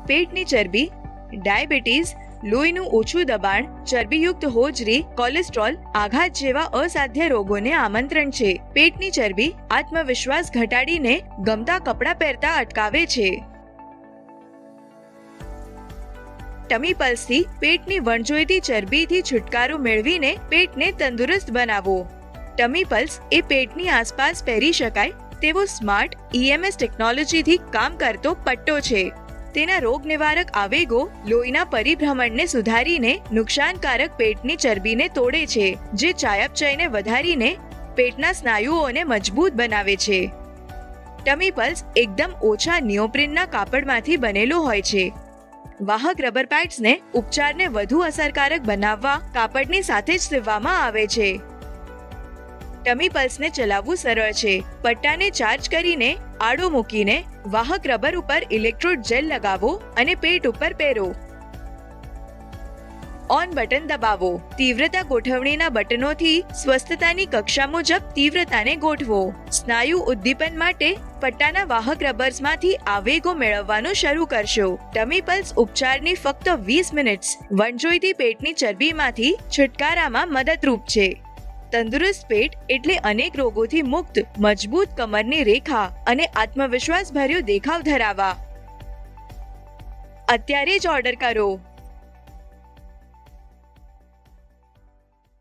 પેટની ચરબી, ડાયાબિટીસ, લોહીનું ઓછું દબાણ, ચરબીયુક્ત હોજરી, કોલેસ્ટ્રોલ, આઘાત જેવા અસાધ્ય રોગોને આમંત્રણ છે. પેટની ચરબી આત્મવિશ્વાસ ઘટાડીને ગમતા કપડાં પહેરતા અટકાવે છે. ટમી પલ્સથી પેટની વણજોઈતી ચરબીથી છુટકારો મેળવીને પેટને તંદુરસ્ત બનાવો. ટમી પલ્સ એ પેટની આસપાસ પહેરી શકાય તેવો સ્માર્ટ EMS ટેકનોલોજીથી કામ કરતો પટ્ટો છે. તેના રોગ નિવારક આવેગો લોહીના પરિભ્રમણને સુધારીને નુકસાનકારક પેટની ચરબીને તોડે છે, જે ચયાપચયને વધારીને પેટના સ્નાયુઓને મજબૂત બનાવે છે. ટમી પલ્સ એકદમ ઓછા નિયોપ્રિનના કાપડમાંથી બનેલો હોય છે. વાહક રબર પેડ્સને ઉપચારને વધુ અસરકારક બનાવવા કાપડની સાથે જ સીવવામાં આવે છે. ટમી પલ્સને ચલાવવું સરળ છે. પટ્ટાને ચાર્જ કરીને આડો મૂકીને વાહક રબર ઉપર ઇલેક્ટ્રોડ જેલ લગાવો અને પેટ ઉપર પહેરો. ઓન બટન દબાવો. તીવ્રતા ગોઠવણીના બટનોથી સ્વસ્થતાની કક્ષા મુજબ તીવ્રતાને ગોઠવો. સ્નાયુ ઉદ્દીપન માટે પટ્ટાના વાહક રબર્સમાંથી આવેગો મેળવવાનું શરૂ કરશો. ટમી પલ્સ ઉપચારની ફક્ત 20 મિનિટ્સ વણજોઈતી પેટની ચરબીમાંથી છુટકારામાં મદદરૂપ છે. તંદુરસ્ત પેટ એટલે અનેક રોગોથી મુક્ત, મજબૂત કમરની રેખા અને આત્મવિશ્વાસ ભર્યો દેખાવ ધરાવવા. અત્યારે જ ઓર્ડર કરો.